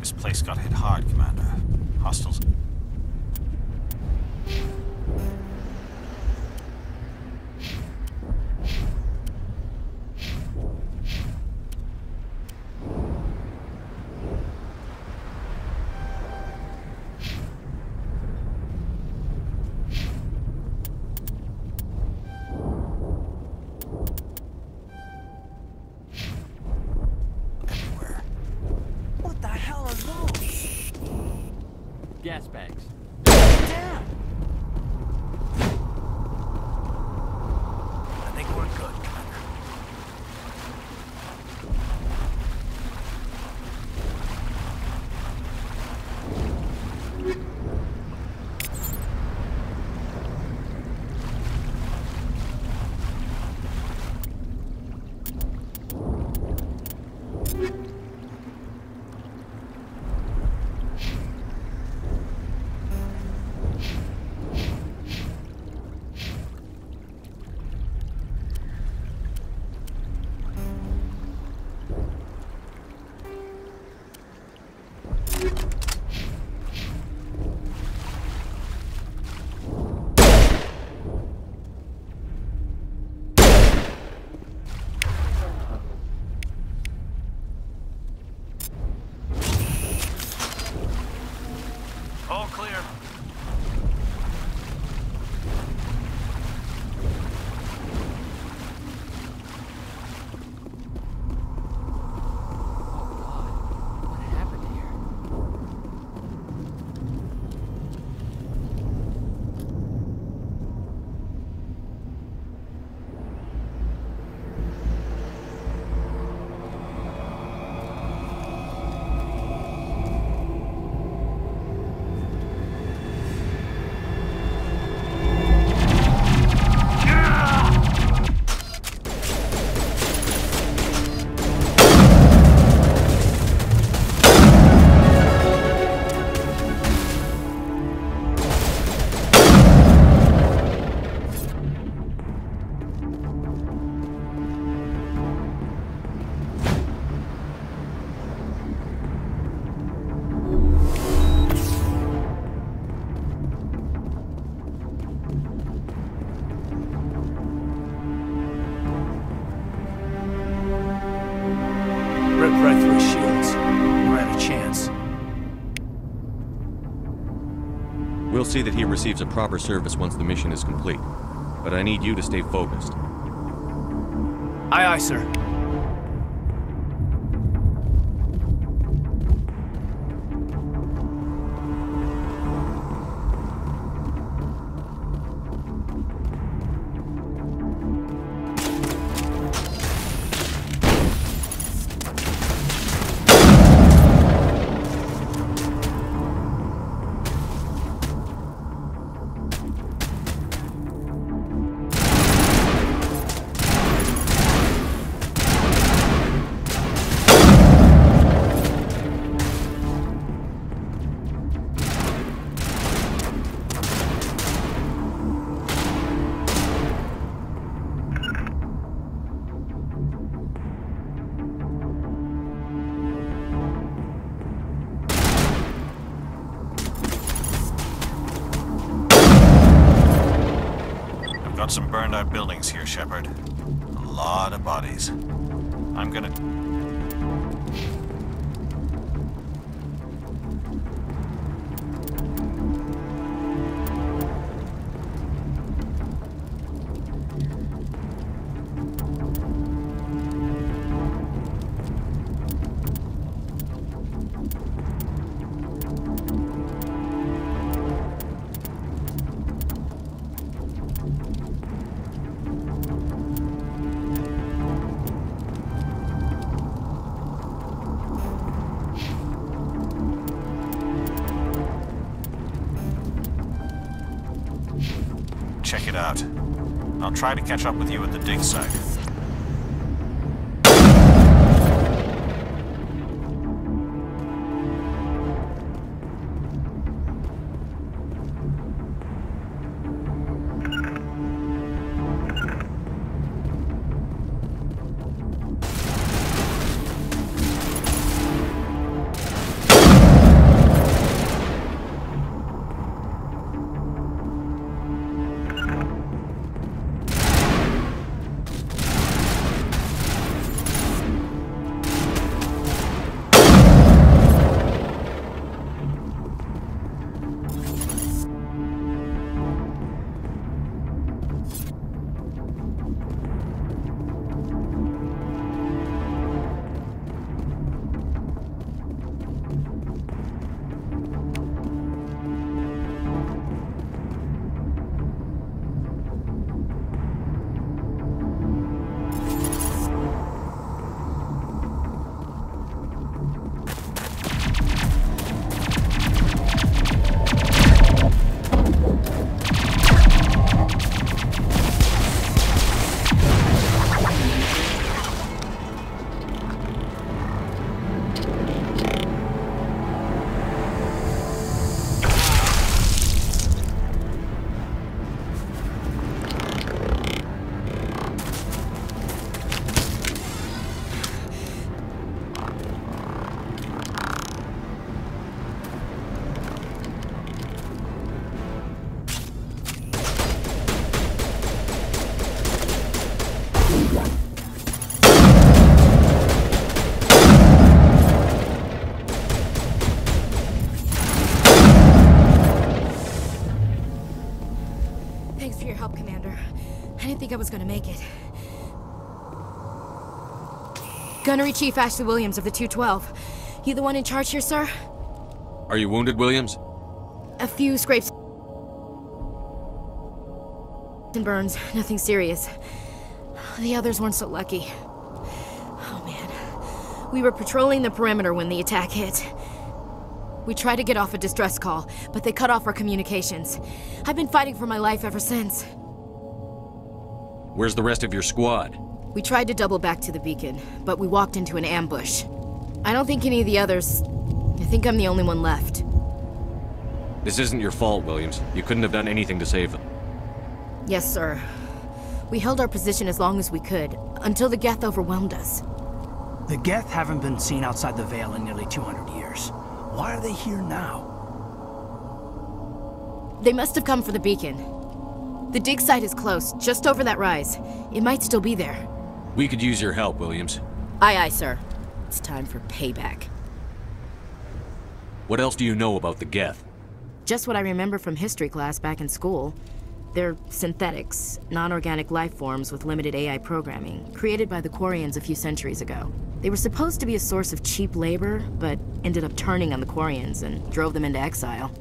This place got hit hard, Commander. Hostiles. Gas bags. Damn! I think we're good, Commander. All clear. Oh God, what happened here? Ripped right through his shields. Never had a chance. We'll see that he receives a proper service once the mission is complete. But I need you to stay focused. Aye, aye, sir. Got some burned out buildings here, Shepard. A lot of bodies. I'm gonna... Check it out. I'll try to catch up with you at the dig site. I was gonna make it. Gunnery Chief Ashley Williams of the 212. You the one in charge here, sir? Are you wounded, Williams? A few scrapes and burns, nothing serious. The others weren't so lucky. Oh man. We were patrolling the perimeter when the attack hit. We tried to get off a distress call, but they cut off our communications. I've been fighting for my life ever since. Where's the rest of your squad? We tried to double back to the beacon, but we walked into an ambush. I don't think any of the others... I think I'm the only one left. This isn't your fault, Williams. You couldn't have done anything to save them. Yes, sir. We held our position as long as we could, until the Geth overwhelmed us. The Geth haven't been seen outside the Veil in nearly 200 years. Why are they here now? They must have come for the beacon. The dig site is close, just over that rise. It might still be there. We could use your help, Williams. Aye, aye, sir. It's time for payback. What else do you know about the Geth? Just what I remember from history class back in school. They're synthetics, non-organic life forms with limited AI programming, created by the Quarians a few centuries ago. They were supposed to be a source of cheap labor, but ended up turning on the Quarians and drove them into exile.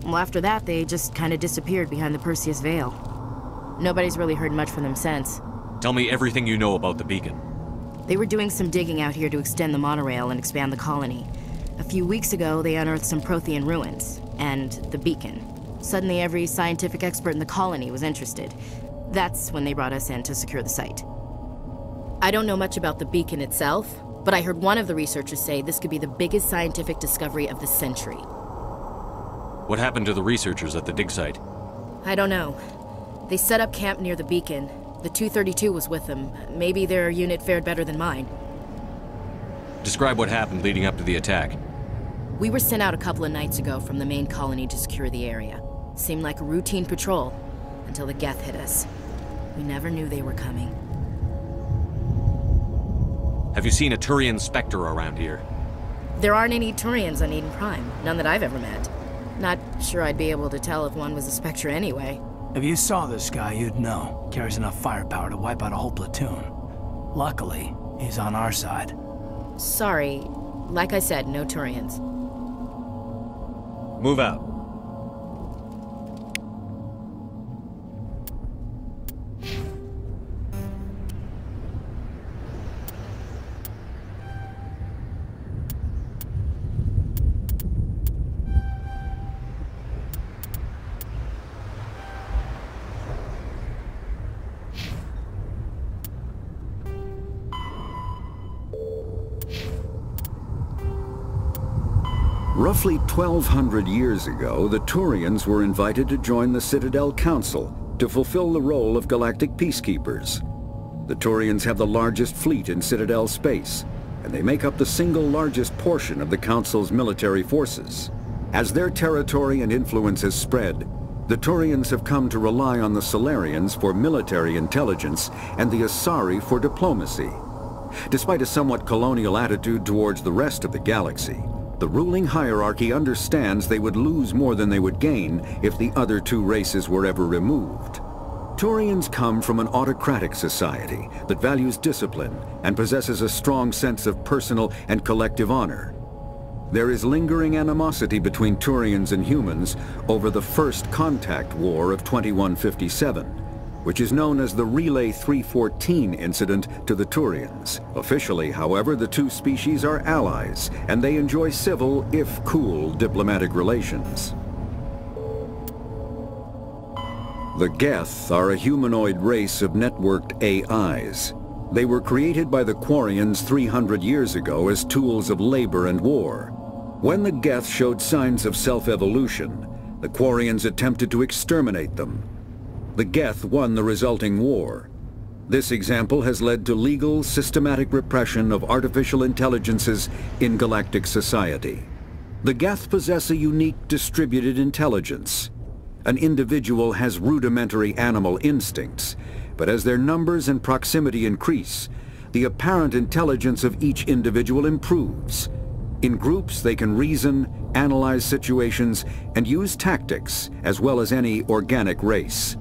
Well, after that, they just kind of disappeared behind the Perseus Veil. Nobody's really heard much from them since. Tell me everything you know about the beacon. They were doing some digging out here to extend the monorail and expand the colony. A few weeks ago, they unearthed some Prothean ruins, and the beacon. Suddenly, every scientific expert in the colony was interested. That's when they brought us in to secure the site. I don't know much about the beacon itself, but I heard one of the researchers say this could be the biggest scientific discovery of the century. What happened to the researchers at the dig site? I don't know. They set up camp near the beacon. The 232 was with them. Maybe their unit fared better than mine. Describe what happened leading up to the attack. We were sent out a couple of nights ago from the main colony to secure the area. Seemed like a routine patrol, until the Geth hit us. We never knew they were coming. Have you seen a Turian Spectre around here? There aren't any Turians on Eden Prime. None that I've ever met. Not sure I'd be able to tell if one was a Spectre anyway. If you saw this guy, you'd know. Carries enough firepower to wipe out a whole platoon. Luckily, he's on our side. Sorry. Like I said, no Turians. Move out. Roughly 1,200 years ago, the Turians were invited to join the Citadel Council to fulfill the role of galactic peacekeepers. The Turians have the largest fleet in Citadel space, and they make up the single largest portion of the Council's military forces. As their territory and influence has spread, the Turians have come to rely on the Salarians for military intelligence and the Asari for diplomacy. Despite a somewhat colonial attitude towards the rest of the galaxy, the ruling hierarchy understands they would lose more than they would gain if the other two races were ever removed. Turians come from an autocratic society that values discipline and possesses a strong sense of personal and collective honor. There is lingering animosity between Turians and humans over the First Contact War of 2157, which is known as the Relay 314 incident to the Turians. Officially, however, the two species are allies, and they enjoy civil, if cool, diplomatic relations. The Geth are a humanoid race of networked AIs. They were created by the Quarians 300 years ago as tools of labor and war. When the Geth showed signs of self-evolution, the Quarians attempted to exterminate them. The Geth won the resulting war. This example has led to legal, systematic repression of artificial intelligences in galactic society. The Geth possess a unique distributed intelligence. An individual has rudimentary animal instincts, but as their numbers and proximity increase, the apparent intelligence of each individual improves. In groups, they can reason, analyze situations, and use tactics as well as any organic race.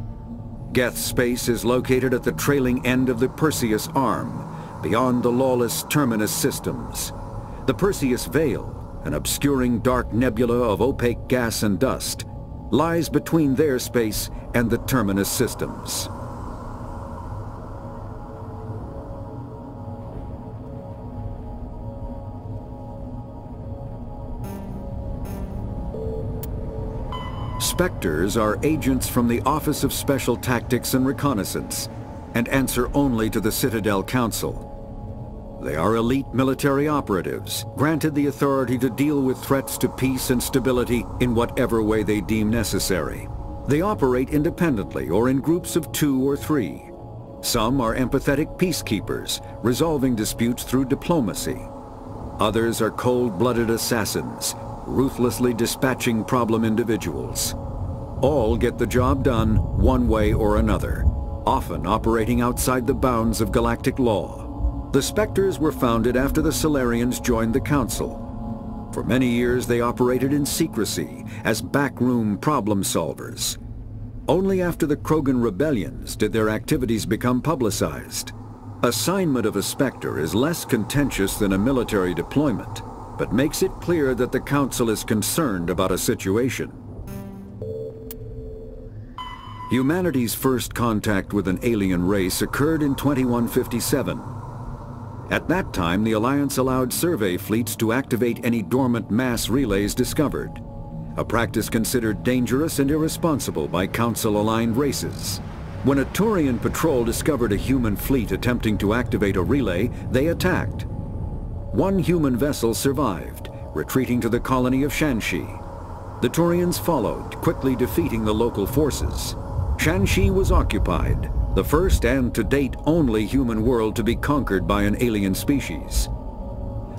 Geth Space is located at the trailing end of the Perseus Arm, beyond the lawless Terminus systems. The Perseus Veil, an obscuring dark nebula of opaque gas and dust, lies between their space and the Terminus systems. Spectres are agents from the Office of Special Tactics and Reconnaissance, and answer only to the Citadel Council. They are elite military operatives, granted the authority to deal with threats to peace and stability in whatever way they deem necessary. They operate independently or in groups of 2 or 3. Some are empathetic peacekeepers, resolving disputes through diplomacy. Others are cold-blooded assassins, ruthlessly dispatching problem individuals. All get the job done one way or another, often operating outside the bounds of galactic law. The Spectres were founded after the Salarians joined the Council. For many years they operated in secrecy as backroom problem solvers. Only after the Krogan rebellions did their activities become publicized. Assignment of a Spectre is less contentious than a military deployment, but makes it clear that the Council is concerned about a situation. Humanity's first contact with an alien race occurred in 2157. At that time, the Alliance allowed survey fleets to activate any dormant mass relays discovered, a practice considered dangerous and irresponsible by Council-aligned races. When a Turian patrol discovered a human fleet attempting to activate a relay, they attacked. One human vessel survived, retreating to the colony of Shanxi. The Turians followed, quickly defeating the local forces. Shanxi was occupied, the first and to date only human world to be conquered by an alien species.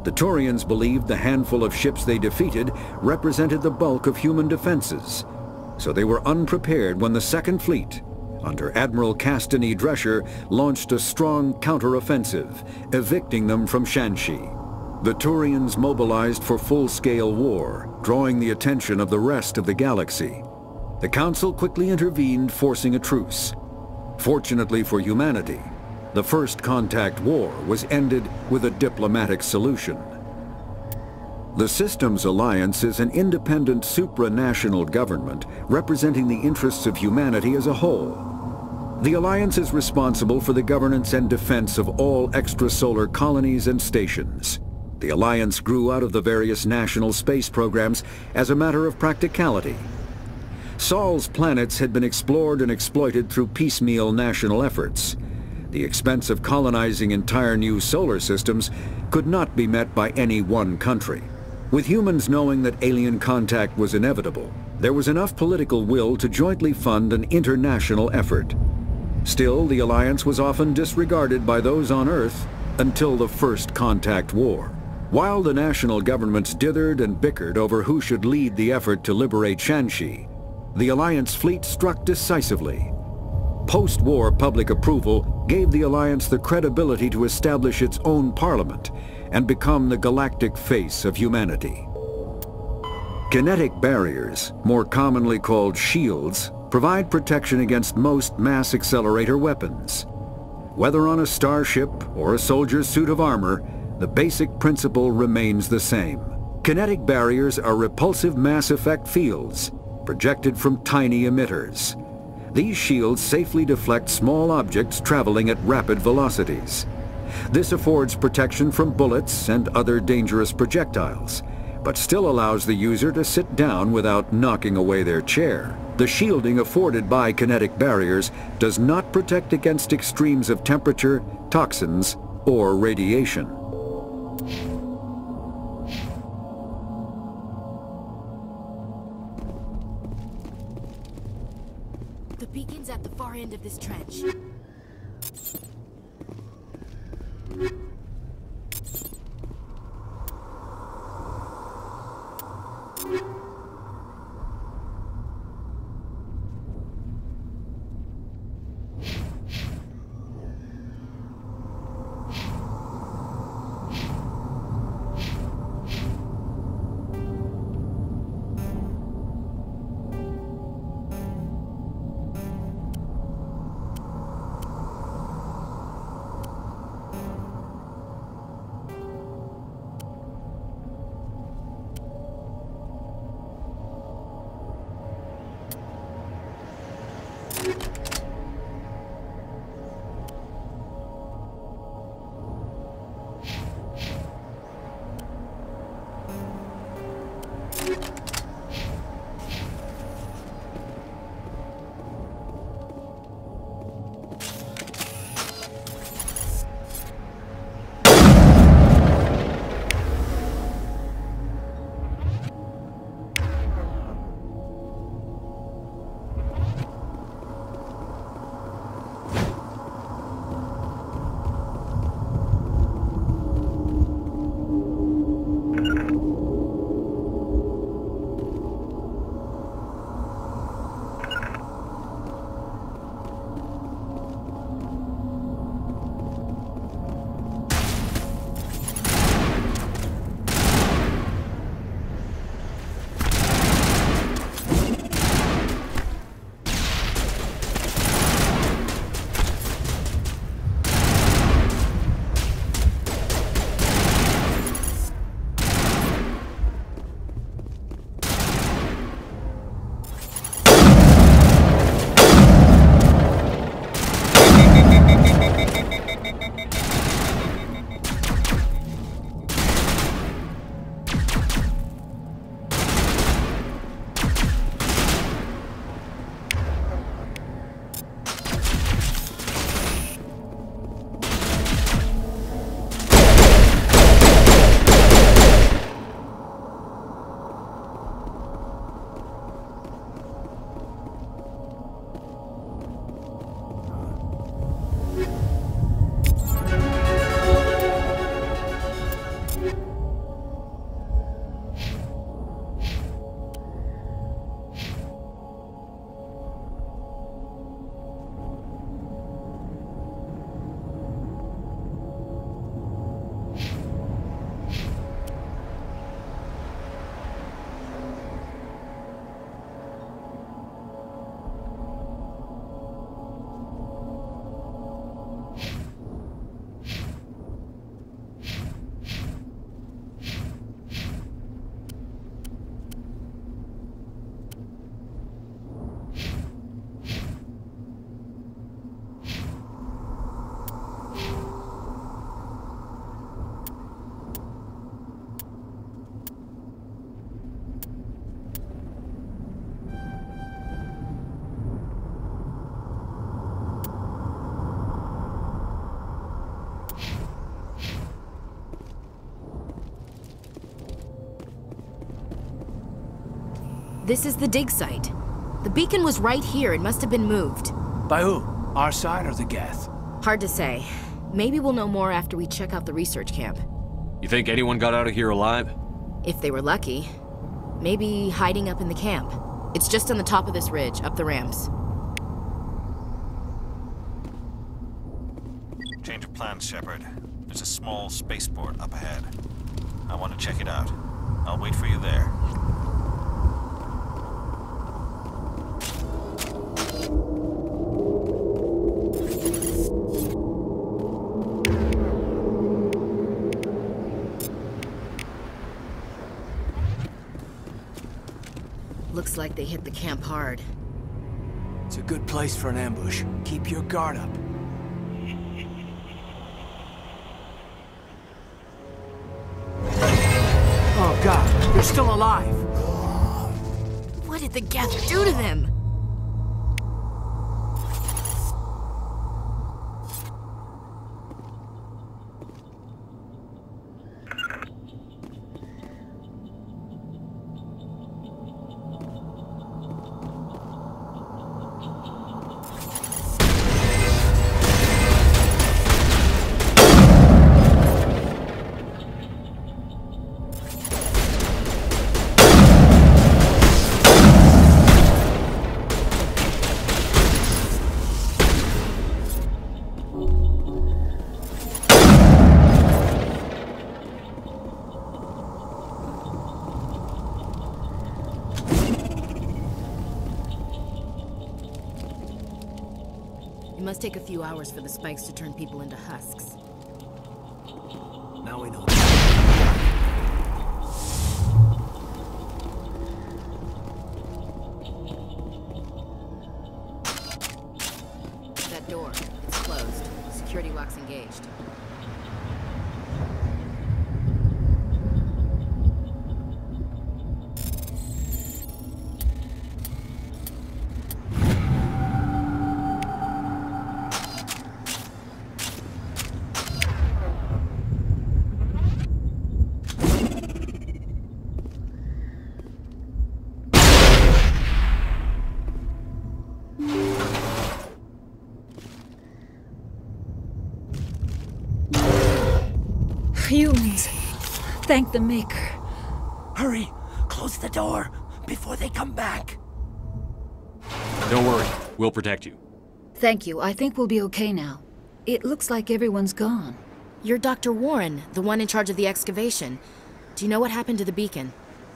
The Turians believed the handful of ships they defeated represented the bulk of human defenses, so they were unprepared when the Second Fleet, under Admiral Castany Drescher, launched a strong counter-offensive, evicting them from Shanxi. The Turians mobilized for full-scale war, drawing the attention of the rest of the galaxy. The Council quickly intervened, forcing a truce. Fortunately for humanity, the First Contact War was ended with a diplomatic solution. The Systems Alliance is an independent supranational government representing the interests of humanity as a whole. The Alliance is responsible for the governance and defense of all extrasolar colonies and stations. The Alliance grew out of the various national space programs as a matter of practicality. Sol's planets had been explored and exploited through piecemeal national efforts. The expense of colonizing entire new solar systems could not be met by any one country. With humans knowing that alien contact was inevitable, there was enough political will to jointly fund an international effort. Still, the Alliance was often disregarded by those on Earth until the First Contact War. While the national governments dithered and bickered over who should lead the effort to liberate Shanxi, the Alliance fleet struck decisively. Post-war public approval gave the Alliance the credibility to establish its own parliament and become the galactic face of humanity. Kinetic barriers, more commonly called shields, provide protection against most mass accelerator weapons. Whether on a starship or a soldier's suit of armor, the basic principle remains the same. Kinetic barriers are repulsive mass effect fields, projected from tiny emitters. These shields safely deflect small objects traveling at rapid velocities. This affords protection from bullets and other dangerous projectiles, but still allows the user to sit down without knocking away their chair. The shielding afforded by kinetic barriers does not protect against extremes of temperature, toxins, or radiation. The beacon's at the far end of this trench. This is the dig site. The beacon was right here. It must have been moved. By who? Our side or the Geth? Hard to say. Maybe we'll know more after we check out the research camp. You think anyone got out of here alive? If they were lucky. Maybe hiding up in the camp. It's just on the top of this ridge, up the ramps. Change of plans, Shepard. There's a small spaceport up ahead. I want to check it out. I'll wait for you there. Looks like they hit the camp hard. It's a good place for an ambush. Keep your guard up. Oh God, you're still alive! What did the Geth do to them? It must take a few hours for the spikes to turn people into husks. Now we know. That door, it's closed. Security lock's engaged. Humans. Thank the Maker. Hurry! Close the door before they come back. Don't worry. We'll protect you. Thank you. I think we'll be okay now. It looks like everyone's gone. You're Dr. Warren, the one in charge of the excavation. Do you know what happened to the beacon?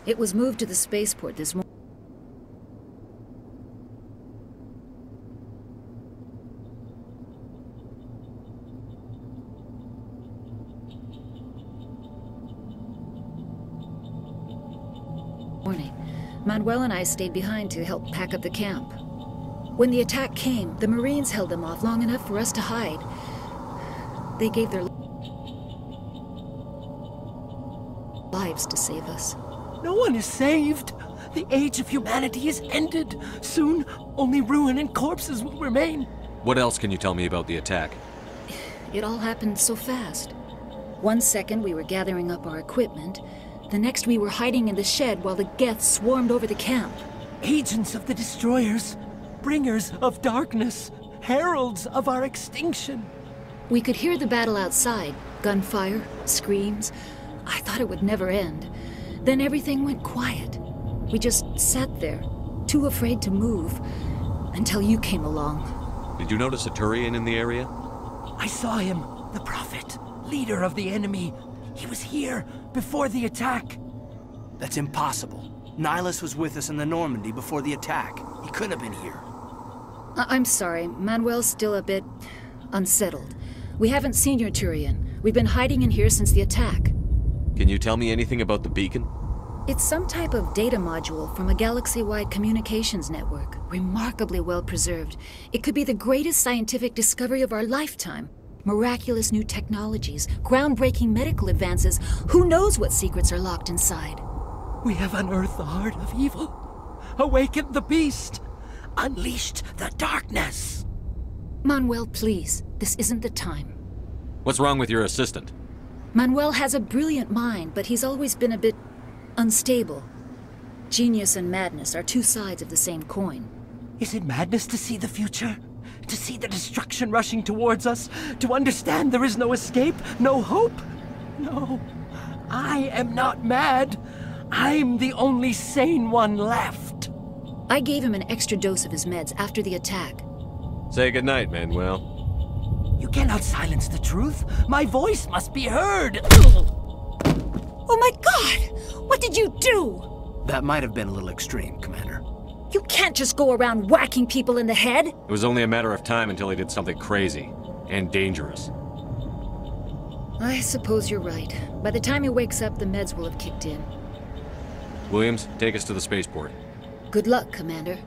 It was moved to the spaceport this morning. Manuel and I stayed behind to help pack up the camp. When the attack came, the Marines held them off long enough for us to hide. They gave their lives to save us. No one is saved. The age of humanity is ended. Soon, only ruin and corpses will remain. What else can you tell me about the attack? It all happened so fast. 1 second we were gathering up our equipment. The next we were hiding in the shed while the Geth swarmed over the camp. Agents of the Destroyers, bringers of darkness, heralds of our extinction. We could hear the battle outside. Gunfire, screams. I thought it would never end. Then everything went quiet. We just sat there, too afraid to move, until you came along. Did you notice a Turian in the area? I saw him, the Prophet, leader of the enemy. He was here before the attack. That's impossible. Nihilus was with us in the Normandy before the attack. He couldn't have been here. I'm sorry. Manuel's still a bit unsettled. We haven't seen your Turian. We've been hiding in here since the attack. Can you tell me anything about the beacon? It's some type of data module from a galaxy-wide communications network. Remarkably well preserved. It could be the greatest scientific discovery of our lifetime. Miraculous new technologies, groundbreaking medical advances. Who knows what secrets are locked inside? We have unearthed the heart of evil, awakened the beast, unleashed the darkness. Manuel, please. This isn't the time. What's wrong with your assistant? Manuel has a brilliant mind, but he's always been a bit unstable. Genius and madness are two sides of the same coin. Is it madness to see the future? To see the destruction rushing towards us? To understand there is no escape? No hope? No. I am not mad. I'm the only sane one left. I gave him an extra dose of his meds after the attack. Say goodnight, Manuel. You cannot silence the truth. My voice must be heard. Oh my God! What did you do? That might have been a little extreme, Commander. You can't just go around whacking people in the head. It was only a matter of time until he did something crazy and dangerous. I suppose you're right. By the time he wakes up, the meds will have kicked in. Williams, take us to the spaceport. Good luck, Commander.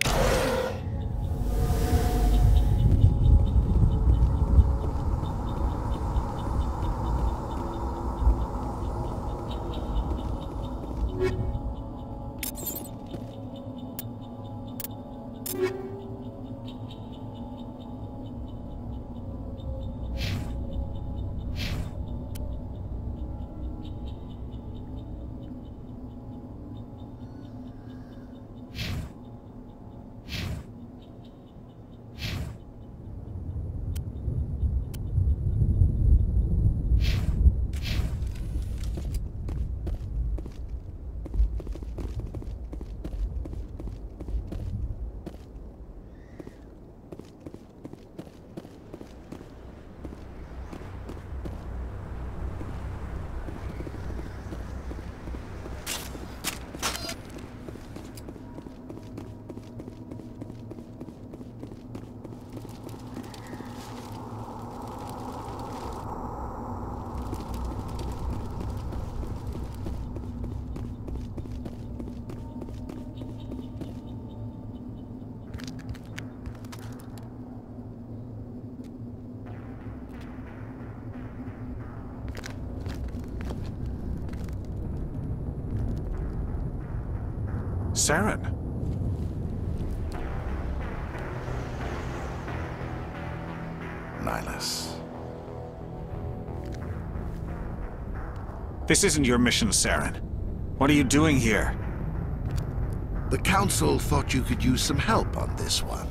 Saren. Nihlus. This isn't your mission, Saren. What are you doing here? The Council thought you could use some help on this one.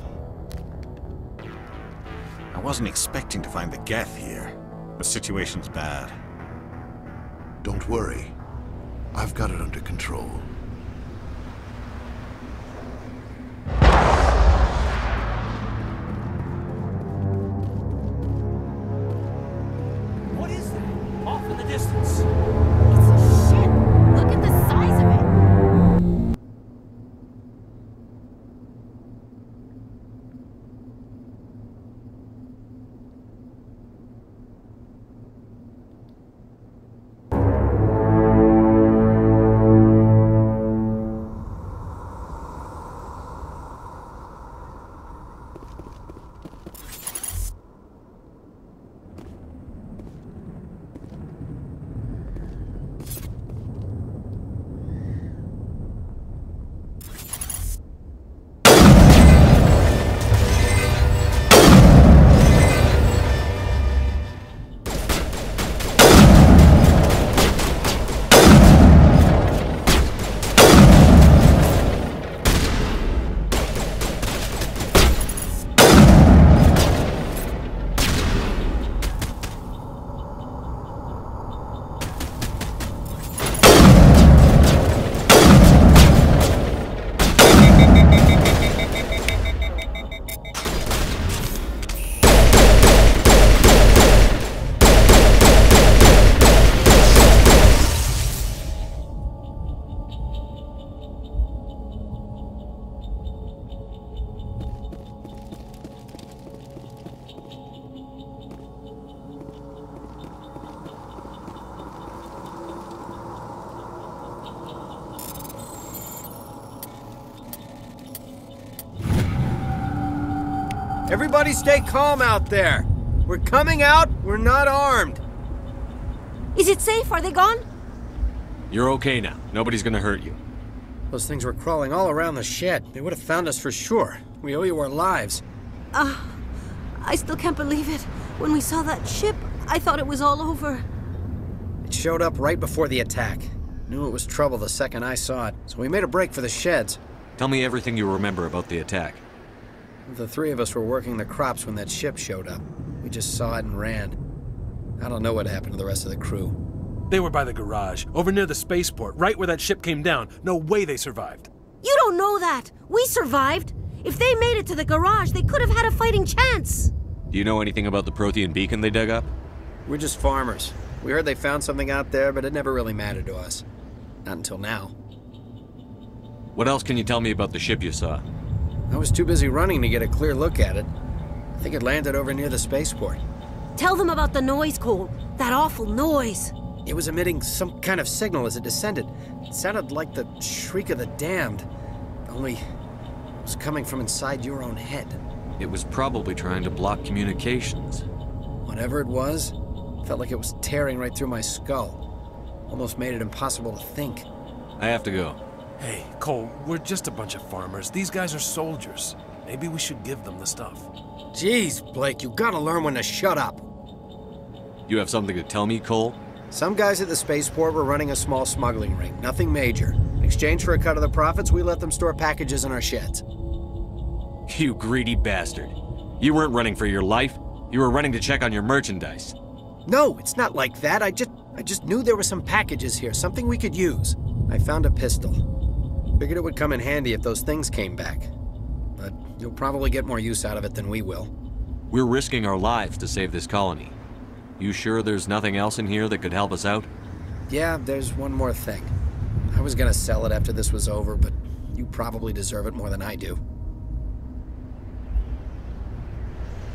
I wasn't expecting to find the Geth here. The situation's bad. Don't worry. I've got it under control. What is that? Off in the distance. It's a ship. Look at the size of it. Everybody stay calm out there. We're coming out, we're not armed. Is it safe? Are they gone? You're okay now. Nobody's gonna hurt you. Those things were crawling all around the shed. They would have found us for sure. We owe you our lives. I still can't believe it. When we saw that ship, I thought it was all over. It showed up right before the attack. Knew it was trouble the second I saw it, so we made a break for the sheds. Tell me everything you remember about the attack. The three of us were working the crops when that ship showed up. We just saw it and ran. I don't know what happened to the rest of the crew. They were by the garage, over near the spaceport, right where that ship came down. No way they survived. You don't know that! We survived! If they made it to the garage, they could have had a fighting chance! Do you know anything about the Prothean beacon they dug up? We're just farmers. We heard they found something out there, but it never really mattered to us. Not until now. What else can you tell me about the ship you saw? I was too busy running to get a clear look at it. I think it landed over near the spaceport. Tell them about the noise, Cole. That awful noise. It was emitting some kind of signal as it descended. It sounded like the shriek of the damned. Only it was coming from inside your own head. It was probably trying to block communications. Whatever it was, felt like it was tearing right through my skull. Almost made it impossible to think. I have to go. Hey, Cole, we're just a bunch of farmers. These guys are soldiers. Maybe we should give them the stuff. Jeez, Blake, you gotta learn when to shut up. You have something to tell me, Cole? Some guys at the spaceport were running a small smuggling ring, nothing major. In exchange for a cut of the profits, we let them store packages in our sheds. You greedy bastard. You weren't running for your life. You were running to check on your merchandise. No, it's not like that. I just knew there were some packages here, something we could use. I found a pistol. Figured it would come in handy if those things came back. But you'll probably get more use out of it than we will. We're risking our lives to save this colony. You sure there's nothing else in here that could help us out? Yeah, there's one more thing. I was gonna sell it after this was over, but you probably deserve it more than I do.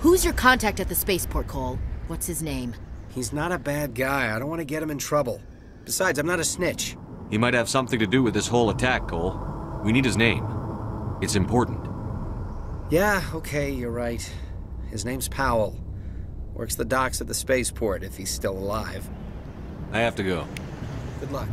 Who's your contact at the spaceport, Cole? What's his name? He's not a bad guy. I don't want to get him in trouble. Besides, I'm not a snitch. He might have something to do with this whole attack, Cole. We need his name. It's important. Yeah, okay, you're right. His name's Powell. Works the docks at the spaceport, if he's still alive. I have to go. Good luck.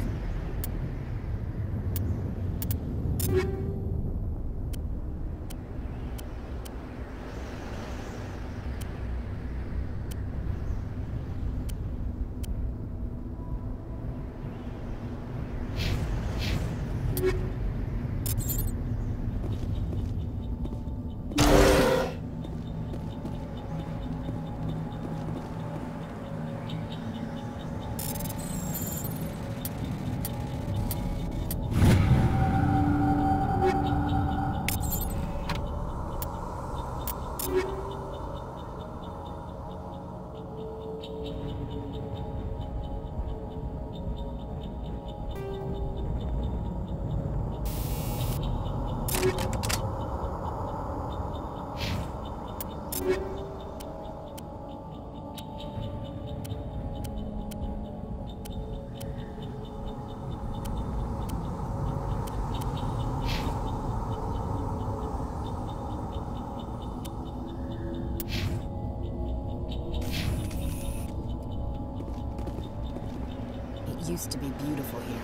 Used to be beautiful here.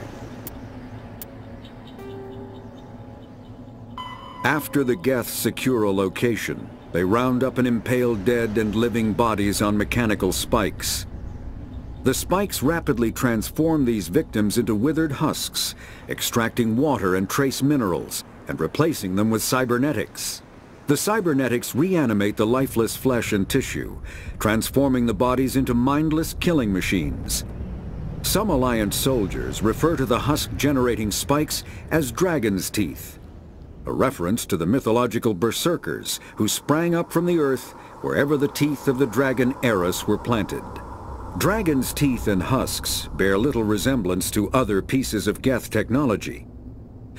After the Geth secure a location, they round up and impale dead and living bodies on mechanical spikes. The spikes rapidly transform these victims into withered husks, extracting water and trace minerals, and replacing them with cybernetics. The cybernetics reanimate the lifeless flesh and tissue, transforming the bodies into mindless killing machines. Some Alliance soldiers refer to the husk-generating spikes as dragon's teeth, a reference to the mythological berserkers who sprang up from the earth wherever the teeth of the dragon Eris were planted. Dragon's teeth and husks bear little resemblance to other pieces of Geth technology.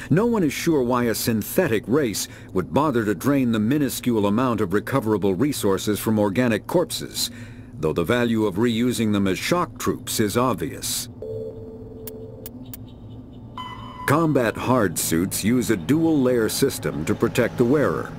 No one is sure why a synthetic race would bother to drain the minuscule amount of recoverable resources from organic corpses, though the value of reusing them as shock troops is obvious. Combat hard suits use a dual-layer system to protect the wearer.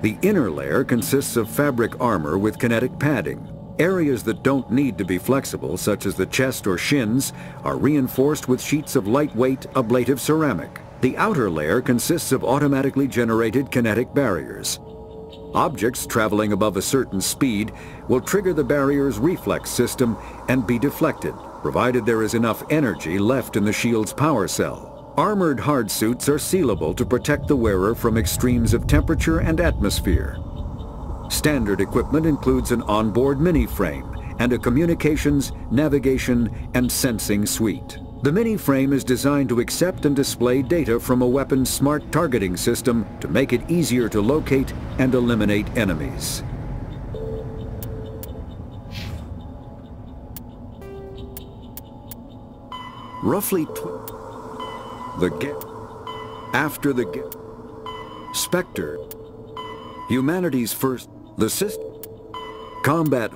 The inner layer consists of fabric armor with kinetic padding. Areas that don't need to be flexible, such as the chest or shins, are reinforced with sheets of lightweight, ablative ceramic. The outer layer consists of automatically generated kinetic barriers. Objects traveling above a certain speed will trigger the barrier's reflex system and be deflected, provided there is enough energy left in the shield's power cell. Armored hardsuits are sealable to protect the wearer from extremes of temperature and atmosphere. Standard equipment includes an onboard mini-frame and a communications, navigation, and sensing suite. The mini-frame is designed to accept and display data from a weapon's smart targeting system to make it easier to locate and eliminate enemies. Roughly after the Spectre, humanity's first, the system, combat.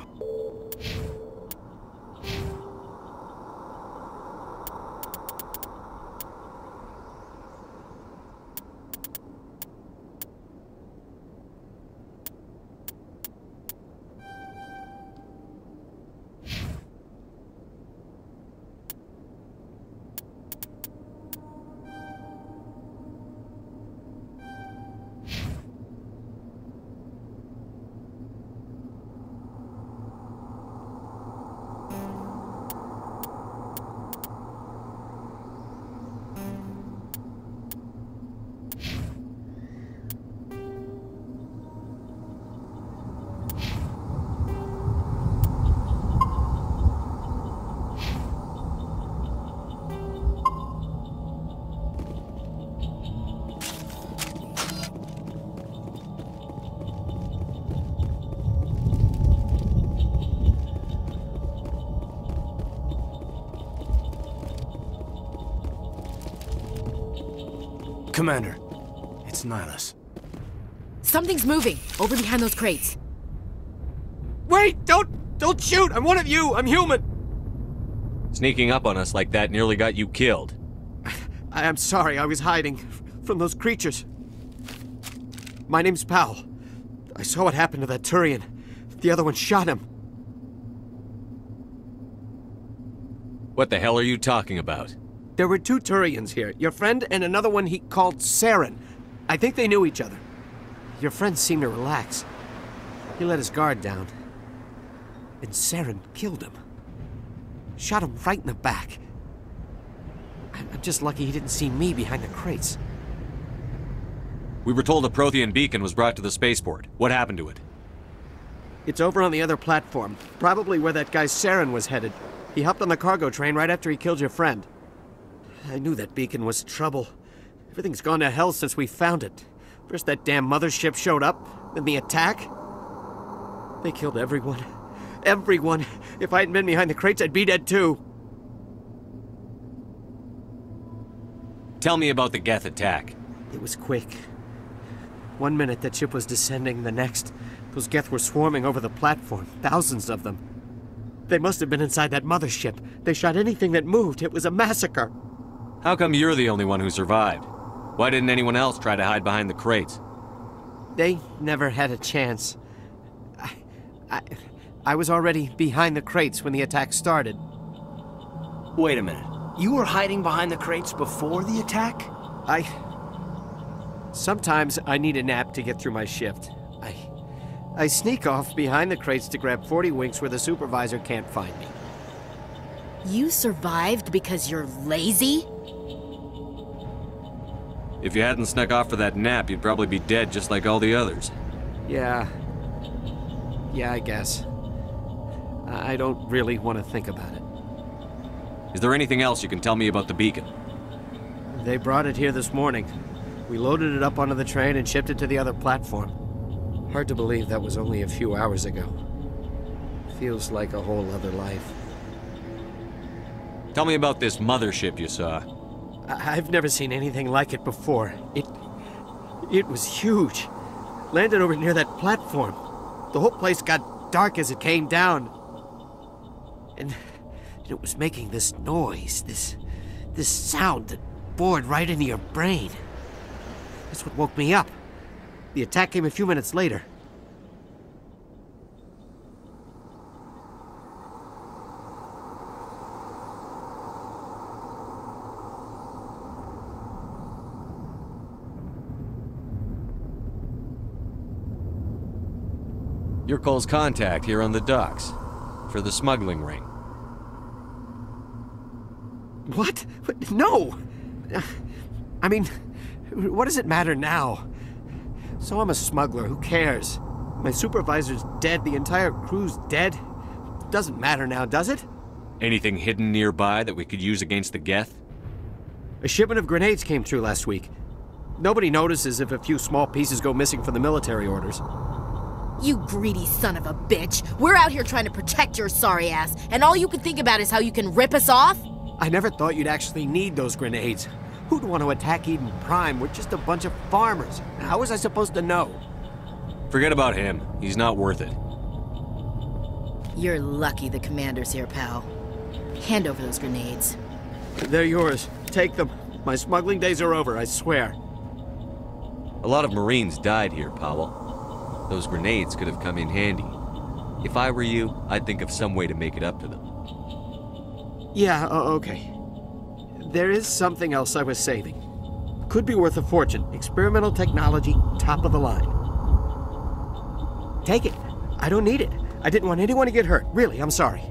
Commander, it's Nihilus. Something's moving over behind those crates. Wait! Don't shoot! I'm one of you! I'm human! Sneaking up on us like that nearly got you killed. I'm sorry, I was hiding from those creatures. My name's Powell. I saw what happened to that Turian. The other one shot him. What the hell are you talking about? There were 2 Turians here. Your friend and another one he called Saren. I think they knew each other. Your friend seemed to relax. He let his guard down. And Saren killed him. Shot him right in the back. I'm just lucky he didn't see me behind the crates. We were told a Prothean beacon was brought to the spaceport. What happened to it? It's over on the other platform. Probably where that guy Saren was headed. He hopped on the cargo train right after he killed your friend. I knew that beacon was trouble. Everything's gone to hell since we found it. First that damn mothership showed up, then the attack. They killed everyone. Everyone. If I hadn't been behind the crates, I'd be dead too. Tell me about the Geth attack. It was quick. 1 minute that ship was descending, the next, those Geth were swarming over the platform. Thousands of them. They must have been inside that mothership. They shot anything that moved. It was a massacre. How come you're the only one who survived? Why didn't anyone else try to hide behind the crates? They never had a chance. I was already behind the crates when the attack started. Wait a minute. You were hiding behind the crates before the attack? Sometimes I need a nap to get through my shift. I sneak off behind the crates to grab 40 winks where the supervisor can't find me. You survived because you're lazy? If you hadn't snuck off for that nap, you'd probably be dead just like all the others. Yeah, I guess. I don't really want to think about it. Is there anything else you can tell me about the beacon? They brought it here this morning. We loaded it up onto the train and shipped it to the other platform. Hard to believe that was only a few hours ago. Feels like a whole other life. Tell me about this mothership you saw. I've never seen anything like it before. It was huge. Landed over near that platform. The whole place got dark as it came down. And it was making this noise, this sound that bored right into your brain. That's what woke me up. The attack came a few minutes later. You're Cole's contact here on the docks, for the smuggling ring. What? No! I mean, what does it matter now? So I'm a smuggler, who cares? My supervisor's dead, the entire crew's dead. Doesn't matter now, does it? Anything hidden nearby that we could use against the Geth? A shipment of grenades came through last week. Nobody notices if a few small pieces go missing from the military orders. You greedy son of a bitch! We're out here trying to protect your sorry ass, and all you can think about is how you can rip us off? I never thought you'd actually need those grenades. Who'd want to attack Eden Prime? We're just a bunch of farmers. How was I supposed to know? Forget about him. He's not worth it. You're lucky the commander's here, pal. Hand over those grenades. They're yours. Take them. My smuggling days are over, I swear. A lot of Marines died here, Powell. Those grenades could have come in handy. If I were you, I'd think of some way to make it up to them. Yeah, okay. There is something else I was saving. Could be worth a fortune. Experimental technology, top of the line. Take it. I don't need it. I didn't want anyone to get hurt. Really, I'm sorry.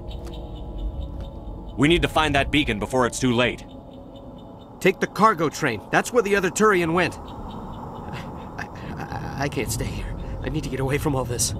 We need to find that beacon before it's too late. Take the cargo train. That's where the other Turian went. I can't stay here. I need to get away from all this.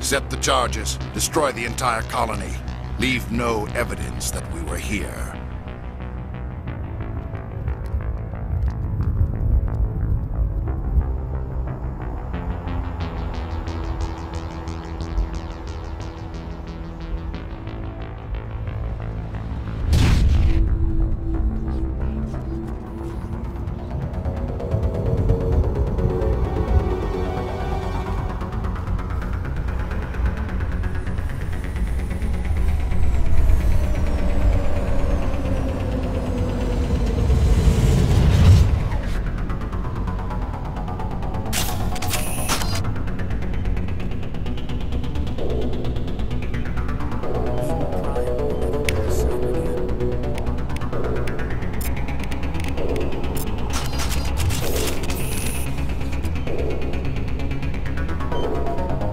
Accept the charges. Destroy the entire colony. Leave no evidence that we were here.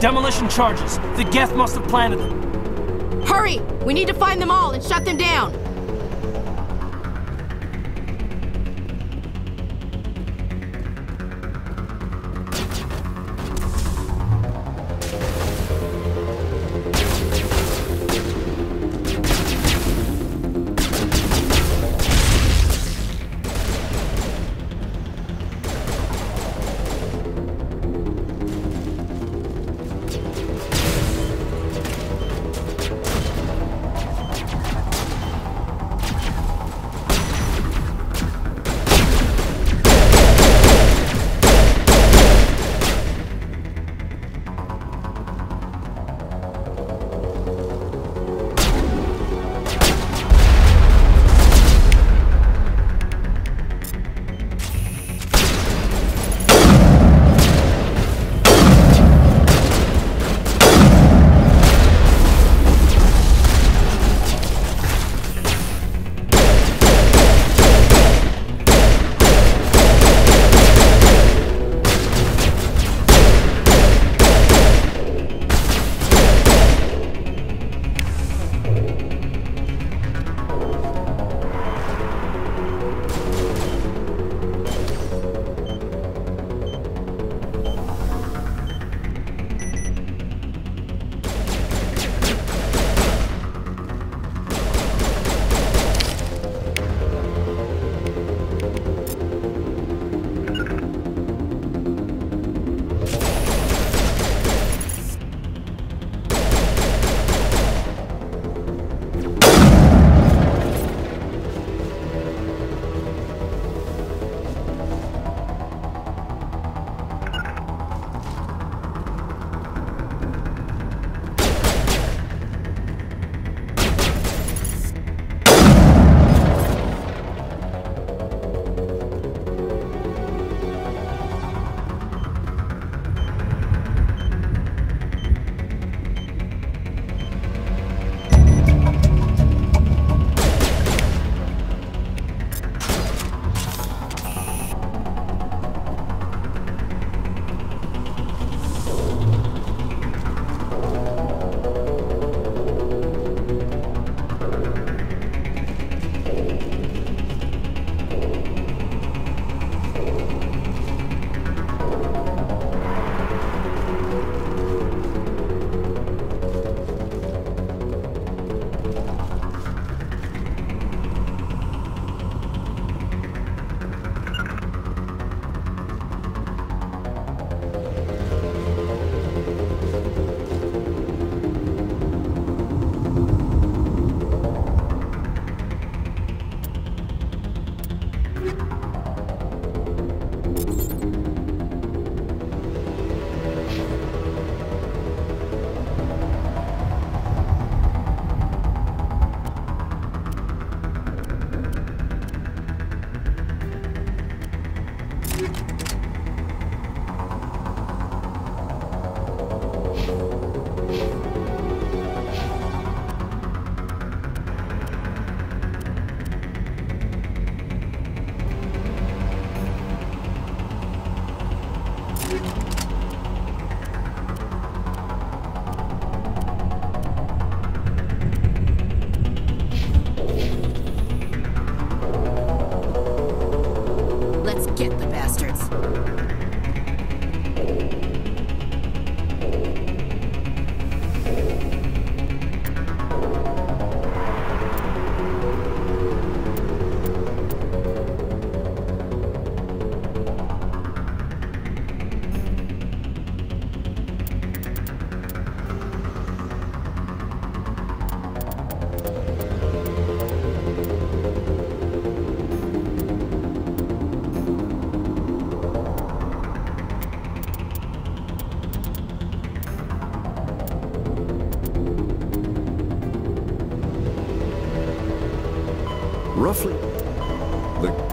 Demolition charges. The Geth must have planted them. Hurry! We need to find them all and shut them down! roughly... The...